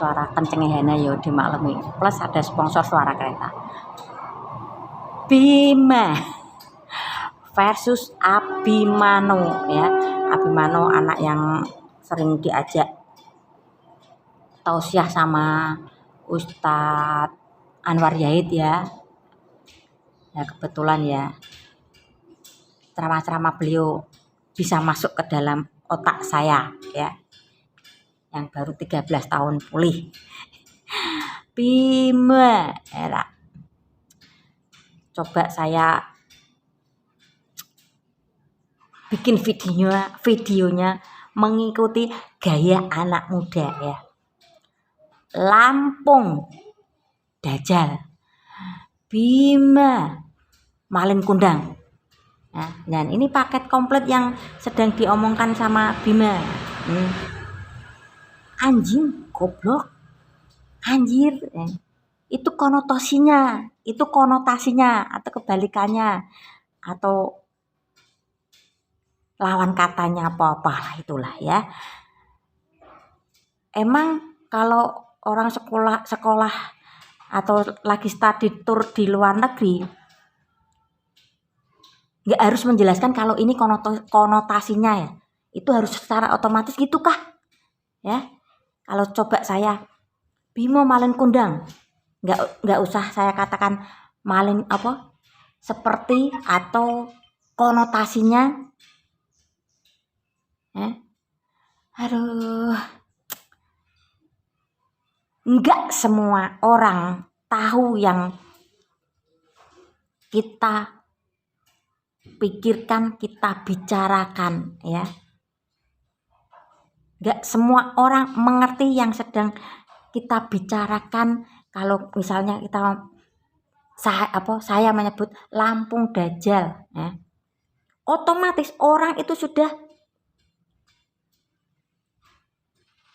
suara kencengnya Hana yo dimaklumi. Plus ada sponsor suara kereta. Bima versus Abimano ya. Abimano anak yang sering diajak tausiah sama Ustadz Anwar Yahid ya. Ya kebetulan ya ceramah-ceramah beliau bisa masuk ke dalam otak saya ya. Yang baru 13 tahun pulih. Bima era. Coba saya bikin videonya mengikuti gaya anak muda ya. Lampung Dajjal, Bima Malin Kundang. Nah, dan ini paket komplit yang sedang diomongkan sama Bima. Anjing, goblok, anjir. Itu konotasinya atau kebalikannya atau lawan katanya apa-apa itulah ya. Emang kalau orang sekolah atau lagi study tour di luar negeri nggak harus menjelaskan kalau ini konotasinya ya, itu harus secara otomatis gitu kah ya? Kalau coba saya Bima Malin Kundang, nggak usah saya katakan malin apa seperti atau konotasinya aduh, nggak semua orang tahu yang kita pikirkan, kita bicarakan ya. Nggak semua orang mengerti yang sedang kita bicarakan. Kalau misalnya saya menyebut Lampung Dajjal ya, otomatis orang itu sudah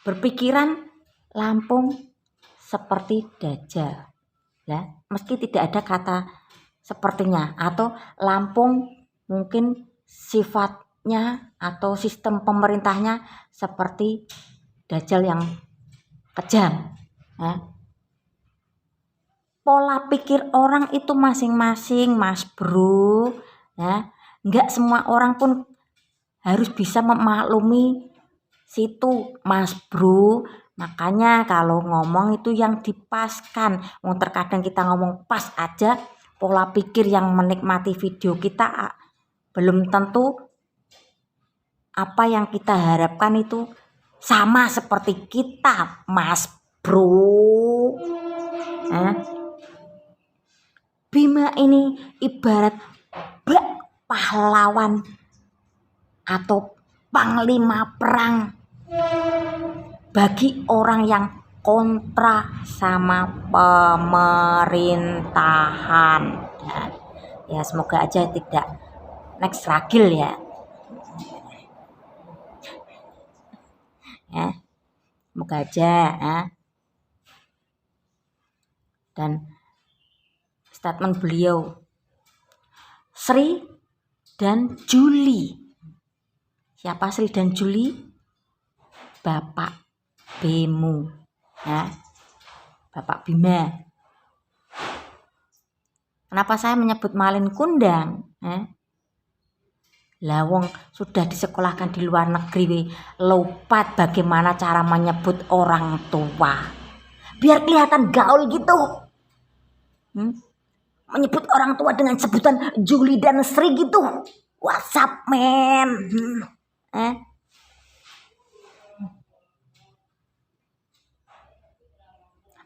berpikiran Lampung seperti Dajjal ya, meski tidak ada kata sepertinya, atau Lampung mungkin sifatnya atau sistem pemerintahnya seperti Dajjal yang kejam ya. Pola pikir orang itu masing-masing Mas Bro ya. Nggak semua orang pun harus bisa memaklumi situ Mas Bro. Makanya kalau ngomong itu yang dipaskan. Terkadang kita ngomong pas aja, pola pikir yang menikmati video kita belum tentu apa yang kita harapkan itu sama seperti kita Mas Bro. Bima ini ibarat pahlawan atau panglima perang bagi orang yang kontra sama pemerintahan ya, semoga aja tidak next ragil ya, semoga aja ya. Dan statement beliau, Sri dan Juli. Siapa Sri dan Juli? Bapak Bemu ya, Bapak Bima. Kenapa saya menyebut Malin Kundang? Lawong sudah disekolahkan di luar negeri, lupa bagaimana cara menyebut orang tua biar kelihatan gaul gitu. Menyebut orang tua dengan sebutan Juli dan Sri gitu. What's up man?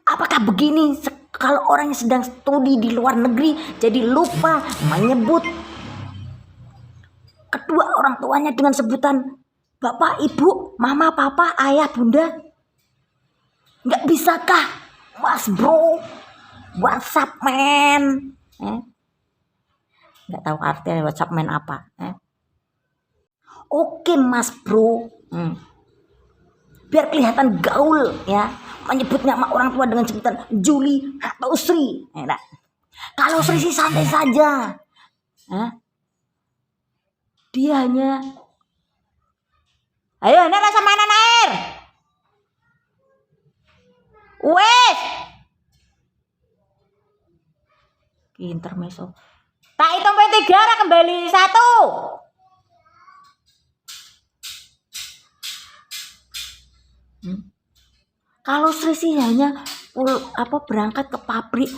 Apakah begini kalau orang yang sedang studi di luar negeri jadi lupa menyebut kedua orang tuanya dengan sebutan bapak, ibu, mama, papa, ayah, bunda? Nggak bisakah Mas Bro? What's up man? Nggak tahu artinya WhatsApp man apa. Oke Mas Bro, biar kelihatan gaul ya, menyebut nama orang tua dengan sebutan Juli atau Sri. Kalau Sri sih santai saja, dia hanya ayo Nek rasa mainan air. Wes, intermezzo. Tak hitung sampai 3 kembali 1. Kalau Sri sih hanya berangkat ke pabrik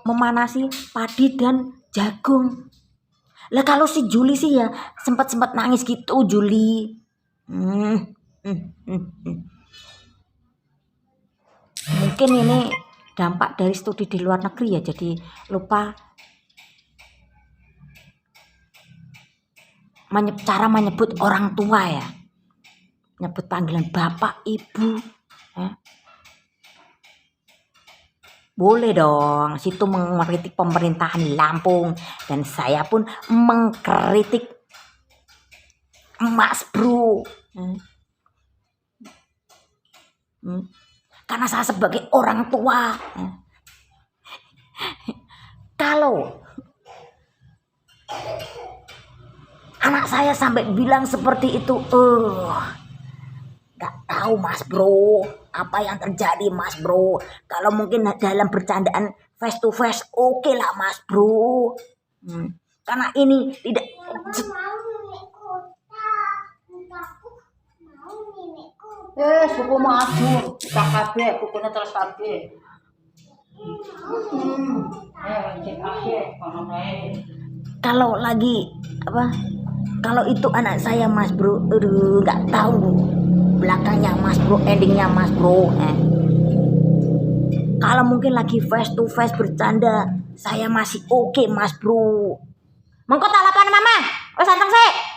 memanasi padi dan jagung. Lah kalau si Juli sih ya sempat nangis gitu Juli. Mungkin ini dampak dari studi di luar negeri ya, jadi lupa cara menyebut orang tua ya. Nyebut panggilan bapak, ibu. Boleh dong, situ mengkritik pemerintahan Lampung dan saya pun mengkritik Mas Bro. Karena saya sebagai orang tua. Kalau anak saya sampai bilang seperti itu, gak tahu Mas Bro, apa yang terjadi Mas Bro. Kalau mungkin dalam bercandaan face to face, oke lah Mas Bro. Karena ini tidak. Buku maju, tak kabeh, bukunya terus kabeh. Kalau lagi kalau itu anak saya Mas Bro, nggak tahu belakangnya Mas Bro, endingnya Mas Bro. Kalau mungkin lagi face to face bercanda, saya masih oke Mas Bro. Mengko tak lapan mama, wes anteng sih.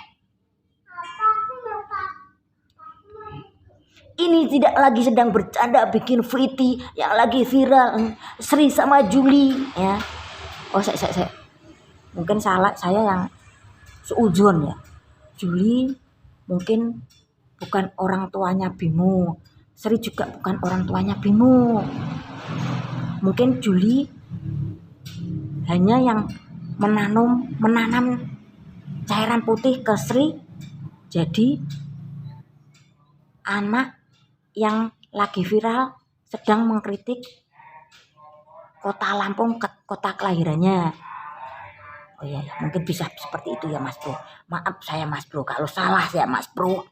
Ini tidak lagi sedang bercanda bikin Viti yang lagi viral Sri sama Juli ya. Oh saya mungkin salah saya yang seujun ya. Juli mungkin bukan orang tuanya Bimo, Sri juga bukan orang tuanya Bimo. Mungkin Juli hanya yang menanam cairan putih ke Sri, jadi anak yang lagi viral sedang mengkritik kota Lampung, kota kelahirannya. Oh iya, mungkin bisa seperti itu ya Mas Bro. Maaf saya Mas Bro kalau salah ya Mas Bro.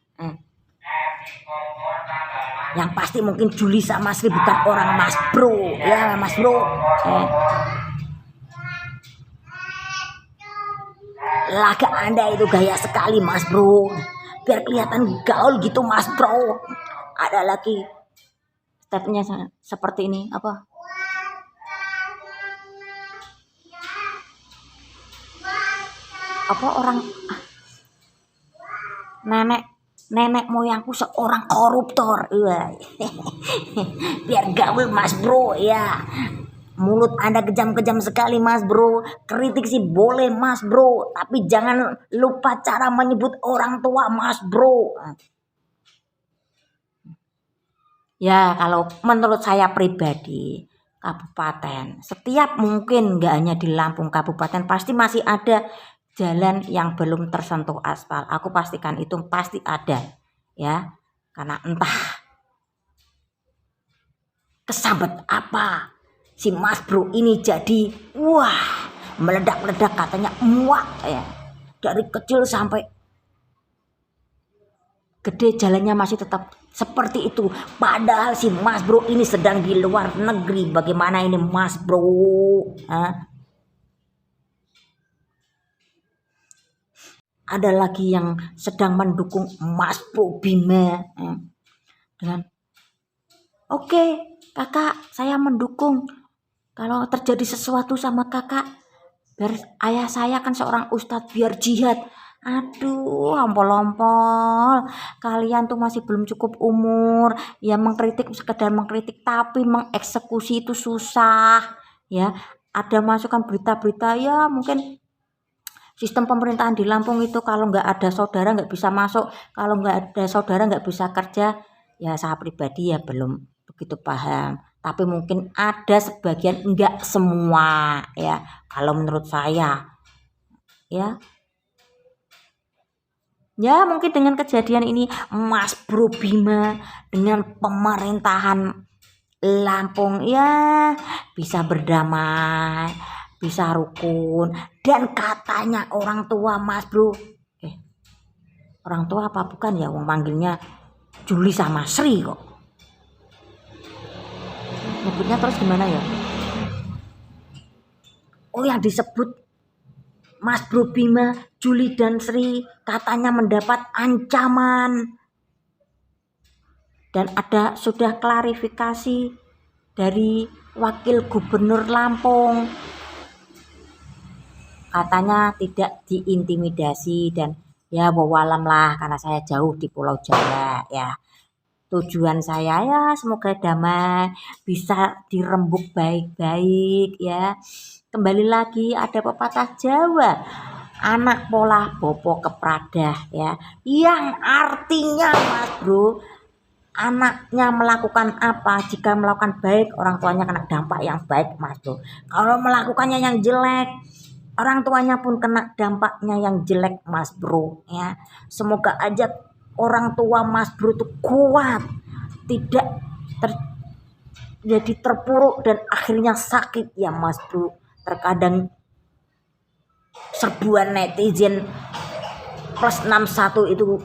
Yang pasti mungkin Juli sama Sri bukan orang Mas Bro ya Mas Bro. Laga Anda itu gaya sekali Mas Bro. Biar kelihatan gaul gitu Mas Bro. Ada lagi stepnya seperti ini orang nenek moyangku seorang koruptor. Biar gaul Mas Bro ya. Mulut Anda kejam-kejam sekali Mas Bro. Kritik sih boleh Mas Bro, tapi jangan lupa cara menyebut orang tua Mas Bro. Ya kalau menurut saya pribadi, kabupaten setiap mungkin nggak hanya di Lampung, kabupaten pasti masih ada jalan yang belum tersentuh aspal. Aku pastikan itu pasti ada ya, karena entah kesambet apa si Mas Bro ini jadi meledak-ledak katanya muak ya. Dari kecil sampai gede jalannya masih tetap seperti itu. Padahal si Mas Bro ini sedang di luar negeri. Bagaimana ini Mas Bro? Ada lagi yang sedang mendukung Mas Bro Bima dengan oke, kakak saya mendukung. Kalau terjadi sesuatu sama kakak, biar ayah saya kan seorang ustadz, biar jihad. Aduh, ampol-ampol. Kalian tuh masih belum cukup umur. Ya mengkritik sekedar mengkritik, tapi mengeksekusi itu susah. Ya, ada masukan berita-berita ya mungkin sistem pemerintahan di Lampung itu kalau nggak ada saudara nggak bisa masuk. Kalau nggak ada saudara nggak bisa kerja. Ya saya pribadi ya belum begitu paham. Tapi mungkin ada sebagian, enggak semua ya. Kalau menurut saya ya. Ya mungkin dengan kejadian ini Mas Bro Bima dengan pemerintahan Lampung ya bisa berdamai, bisa rukun, dan katanya orang tua Mas Bro, orang tua apa bukan ya, wong manggilnya Juli sama Sri kok. Nyebutnya terus gimana ya? Oh, yang disebut Mas Bro Bima, Juli dan Sri katanya mendapat ancaman. Dan ada sudah klarifikasi dari Wakil Gubernur Lampung. Katanya tidak diintimidasi dan ya wawalam lah, karena saya jauh di Pulau Jawa ya. Tujuan saya ya semoga damai, bisa dirembuk baik-baik ya. Kembali lagi ada pepatah Jawa, anak pola bopo kepradah ya, yang artinya Mas Bro, anaknya melakukan apa, jika melakukan baik orang tuanya kena dampak yang baik Mas Bro. Kalau melakukannya yang jelek, orang tuanya pun kena dampaknya yang jelek Mas Bro ya. Semoga aja orang tua Mas Bro itu kuat, tidak jadi terpuruk dan akhirnya sakit ya Mas Bro. Terkadang serbuan netizen plus 61 itu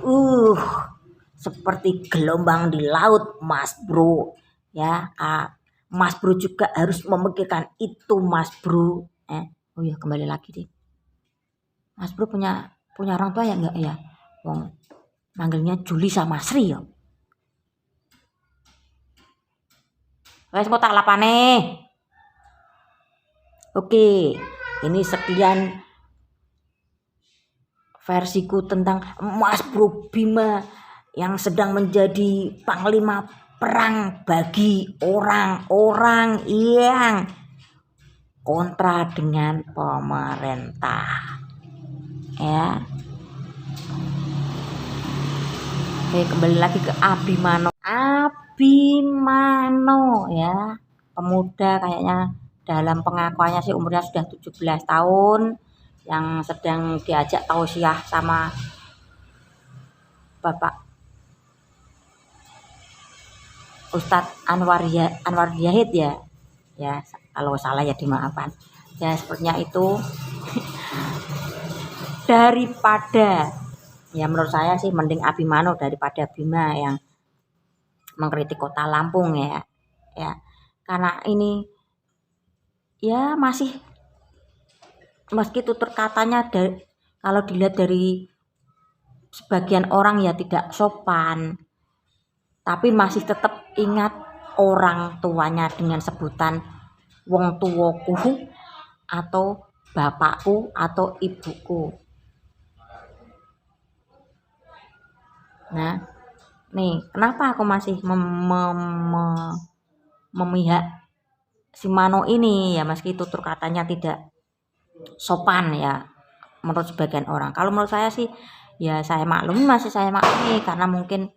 seperti gelombang di laut Mas Bro ya. Mas Bro juga harus memikirkan itu Mas Bro. Oh ya, kembali lagi deh, Mas Bro punya orang tua ya enggak ya? Wong manggilnya Juli sama Sri ya. Wes kok tak lapane. Oke, ini sekian versiku tentang Mas Bro Bima yang sedang menjadi panglima perang bagi orang-orang yang kontra dengan pemerintah ya. Oke, kembali lagi ke Abimano ya, pemuda kayaknya dalam pengakuannya sih umurnya sudah 17 tahun yang sedang diajak tausiah sama Bapak Ustadz Anwar Yahid ya kalau salah ya dimaafkan ya, sepertinya itu. Daripada ya menurut saya sih mending Abimano daripada Bima yang mengkritik kota Lampung ya karena ini ya masih, meski tutur katanya kalau dilihat dari sebagian orang ya tidak sopan, tapi masih tetap ingat orang tuanya dengan sebutan wong tuwoku atau bapakku atau ibuku. Nah, nih kenapa aku masih memihak si Mano ini ya, meski tutur katanya tidak sopan ya menurut sebagian orang. Kalau menurut saya sih ya saya maklumi karena mungkin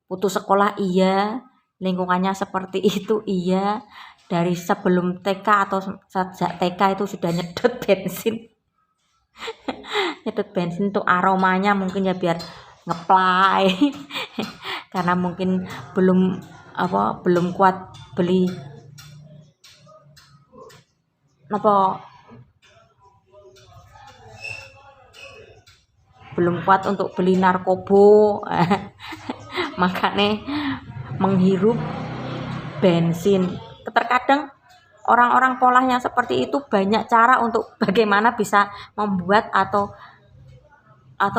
putus sekolah iya, lingkungannya seperti itu iya, dari sebelum TK atau sejak TK itu sudah nyedot bensin tuh aromanya mungkin ya biar ngeplay karena mungkin belum kuat beli belum kuat untuk beli narkoba makanya menghirup bensin. Terkadang orang-orang pola yang seperti itu banyak cara untuk bagaimana bisa membuat atau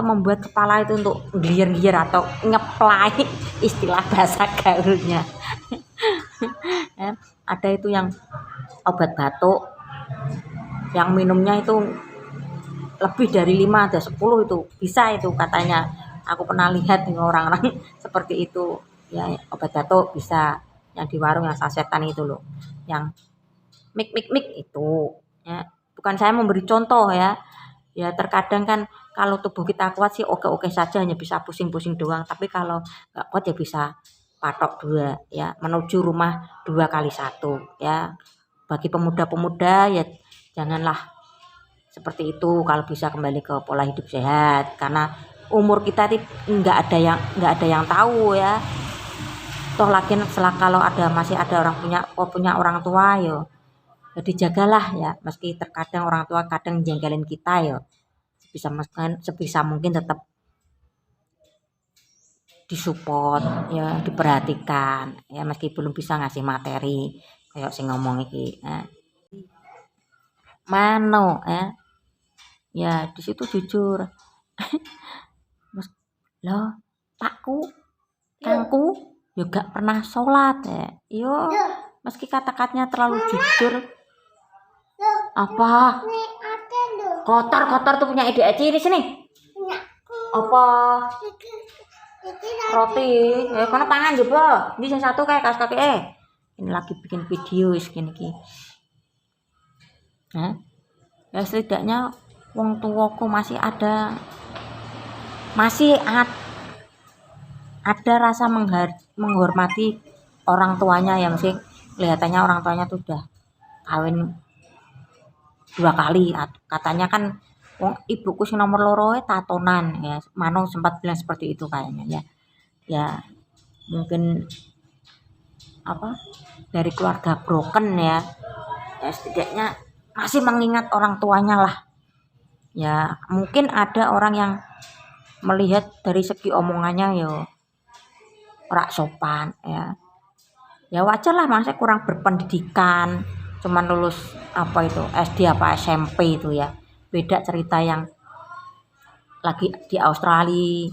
membuat kepala itu untuk gilir-gilir atau ngeplay istilah bahasa gaulnya. Ada itu yang obat batuk yang minumnya itu lebih dari 5 ada 10 itu bisa itu katanya. Aku pernah lihat nih orang-orang seperti itu ya, obat batuk bisa yang di warung yang sasetan itu loh, yang mik itu ya. Bukan saya memberi contoh ya terkadang kan kalau tubuh kita kuat sih oke saja, hanya bisa pusing-pusing doang, tapi kalau nggak kuat ya bisa patok 2 ya, menuju rumah 2x1 ya. Bagi pemuda-pemuda ya janganlah seperti itu, kalau bisa kembali ke pola hidup sehat karena umur kita nggak ada yang tahu ya. toh lagi setelah kalau masih ada orang punya orang tua yo, jadi jagalah ya, meski terkadang orang tua kadang jengkelin kita yo, sebisa mungkin tetap disupport ya, diperhatikan ya, meski belum bisa ngasih materi kayak sing ngomong iki mano ya di situ jujur. Loh, pakku, kangku juga pernah sholat ya. Yo, meski kata-katanya terlalu jujur. Apa? Kotor tuh punya ide Eci di sini. Apa? Roti. Ya, kono tangan coba. Ini yang satu kayak kaos kaki Ini lagi bikin video segini ki. Ya setidaknya wong tuaku masih ada rasa menghormati orang tuanya ya, mesti kelihatannya orang tuanya tuh udah kawin 2 kali. Katanya kan wong ibuku sing nomor loro tatonan ya. Mano sempat bilang seperti itu kayaknya ya. Ya mungkin dari keluarga broken ya. Ya setidaknya masih mengingat orang tuanya lah. Ya mungkin ada orang yang melihat dari segi omongannya yo ora sopan ya. Ya wajar lah, maksudnya kurang berpendidikan, cuman lulus SD apa SMP itu ya. Beda cerita yang lagi di Australia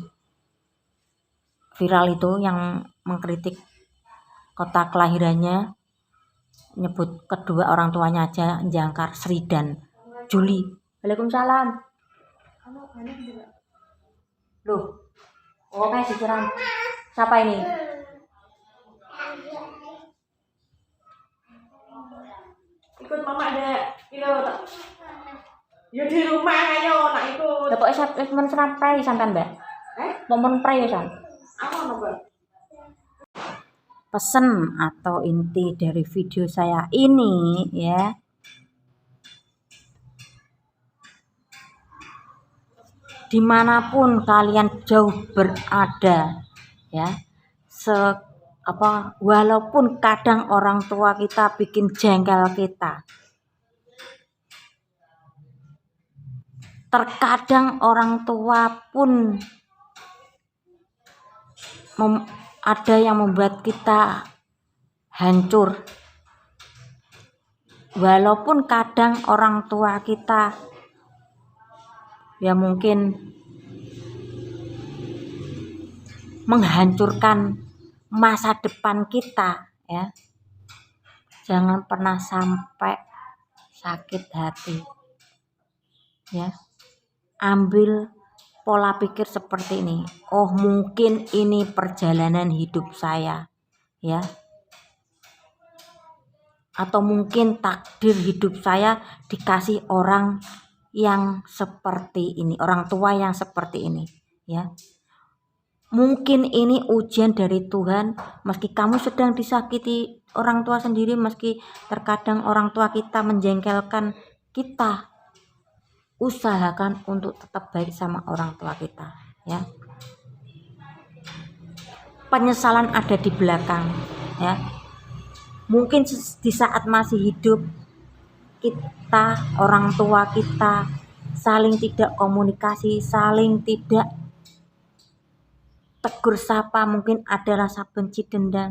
viral itu yang mengkritik kota kelahirannya, nyebut kedua orang tuanya aja jangkar, Sri dan Juli. Waalaikumsalam. Loh, kayak disiram. Siapa ini? Ikut mama dek, ya di rumah ayo nak ikut. Dapat men serampai santan mbak? Momen pray ya san? Apa mbak? Pesen atau inti dari video saya ini ya, dimanapun kalian jauh berada ya, walaupun kadang orang tua kita bikin jengkel kita, terkadang orang tua pun ada yang membuat kita hancur, walaupun kadang orang tua kita ya mungkin menghancurkan masa depan kita ya, jangan pernah sampai sakit hati ya. Ambil pola pikir seperti ini, oh mungkin ini perjalanan hidup saya ya, atau mungkin takdir hidup saya dikasih orang yang seperti ini, orang tua yang seperti ini ya. Mungkin ini ujian dari Tuhan, meski kamu sedang disakiti orang tua sendiri, meski terkadang orang tua kita menjengkelkan kita, usahakan untuk tetap baik sama orang tua kita ya. Penyesalan ada di belakang ya. Mungkin di saat masih hidup kita, orang tua kita saling tidak komunikasi, saling tidak tegur sapa, mungkin ada rasa benci dendam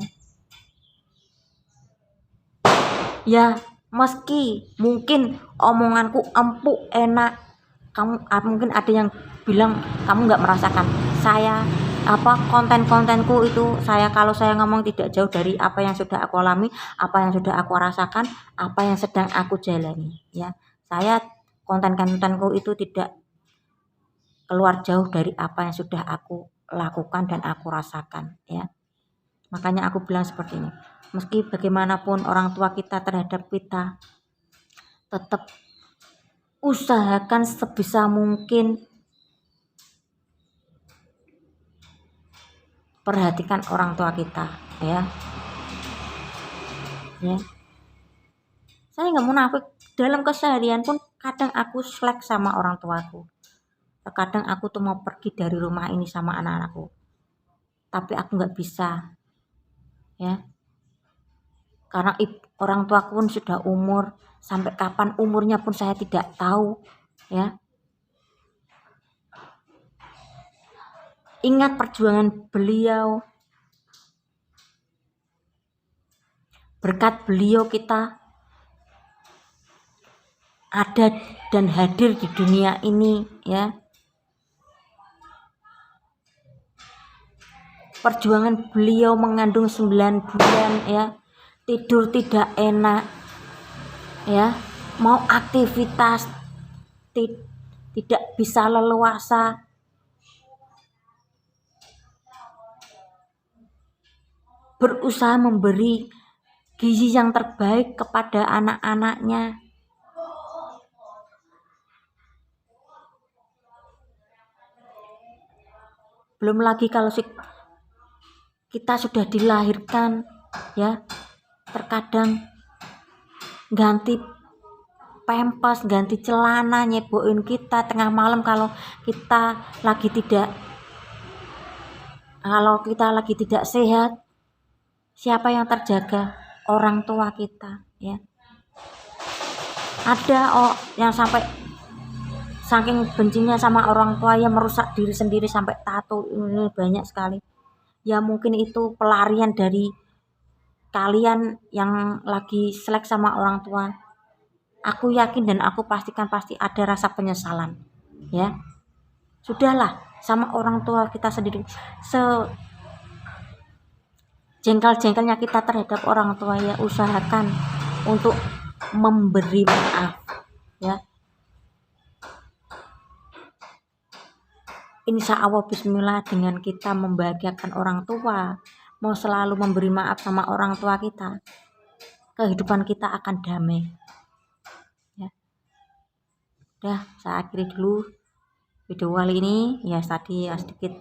ya. Meski mungkin omonganku empuk enak, mungkin ada yang bilang kamu nggak merasakan saya kontenku itu, kalau saya ngomong tidak jauh dari apa yang sudah aku alami, apa yang sudah aku rasakan, apa yang sedang aku jalani ya. Saya kontenku itu tidak keluar jauh dari apa yang sudah aku lakukan dan aku rasakan ya. Makanya aku bilang seperti ini, meski bagaimanapun orang tua kita terhadap kita, tetap usahakan sebisa mungkin perhatikan orang tua kita ya. Saya nggak munafik, dalam keseharian pun kadang aku slack sama orang tuaku. Terkadang aku tuh mau pergi dari rumah ini sama anak-anakku, tapi aku nggak bisa ya. Karena orang tuaku pun sudah umur, sampai kapan umurnya pun saya tidak tahu, ya. Ingat perjuangan beliau. Berkat beliau kita ada dan hadir di dunia ini, ya. Perjuangan beliau mengandung 9 bulan, ya. Tidur tidak enak, ya. Mau aktivitas tidak bisa leluasa. Berusaha memberi gizi yang terbaik kepada anak-anaknya. Belum lagi kalau kita sudah dilahirkan, ya, terkadang ganti pempes, ganti celana, nyebokin kita tengah malam kalau kita lagi tidak sehat. Siapa yang terjaga? Orang tua kita, ya. Ada yang sampai saking bencinya sama orang tua yang merusak diri sendiri sampai tato, ini banyak sekali. Ya mungkin itu pelarian dari kalian yang lagi selek sama orang tua. Aku yakin dan aku pastikan pasti ada rasa penyesalan, ya. Sudahlah, sama orang tua kita sendiri, jengkel-jengkelnya kita terhadap orang tua, ya, usahakan untuk memberi maaf, ya. Insya Allah bismillah, dengan kita membahagiakan orang tua, mau selalu memberi maaf sama orang tua kita, kehidupan kita akan damai, ya. Udah, saya akhiri dulu video kali ini, ya. Tadi ya sedikit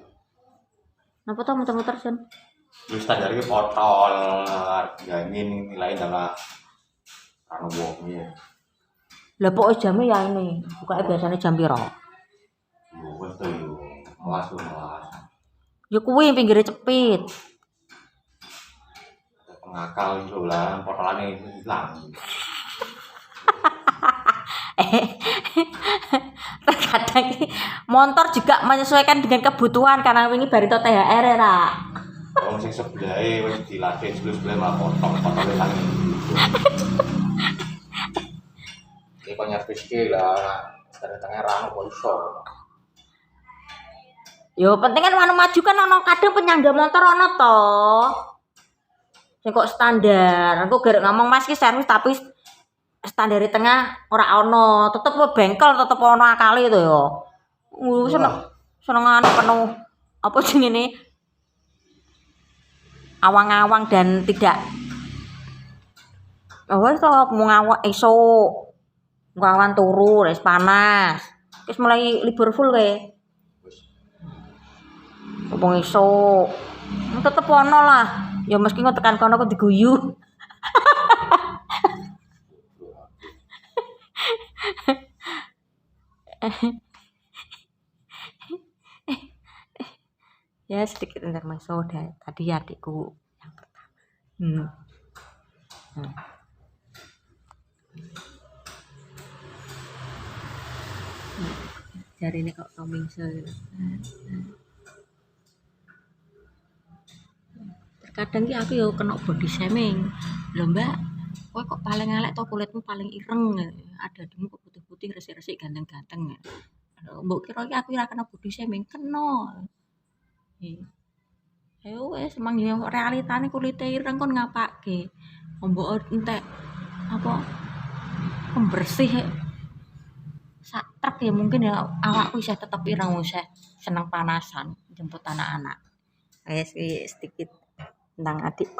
napa tuh muter-muter Jon. Terus standar iki potol jamin nilai dalam anu wong ya. Lah pokoke jame ya ini, bukake biasanya jam piro? Yo wis to yo. Melas. Ya kuwi pinggire cepit. Pengakal itu lah, potolane hilang. Terkadang motor juga menyesuaikan dengan kebutuhan, karena wingi barito THR ya. Wong sing sebelahe wis dilatih sebelah malah potole lang. Iki kok nyervis iki lah, tengah rano kok iso. Yo penting kan maju kan ono kadang penyangga motor ono to. Sing kok standar. Aku garek ngomong Mas ki servis tapi standar di tengah ora ono, tetep bengkel tetep ono akale to yo. Senengane penuh apa jenenge? Awang-awang dan tidak wis to mau ngawak esuk. Awan turu, wis panas. Wis mulai libur full kae. Wong esuk. Tetep ono lah. Ya meski tekan kono kok diguyu. Ya sedikit intermezzo tadi adikku yang pertama. Jari ini kok komingse gitu. Terkadang ki aku yo kena body shaming. Lho Mbak, kowe kok paling elek to, kulitmu paling ireng. Ada demu kok putih-putih, resik-resik, ganteng-ganteng. Mbok kira ki aku ora kena body shaming, kena. Ayo wis emang yo realitane kulite ireng kon ngapake. Mbok entek apa pembersih sak truk ya mungkin ya awakku isih tetep ireng, isih seneng panasan jemput anak-anak. Wis sedikit tentang adikku.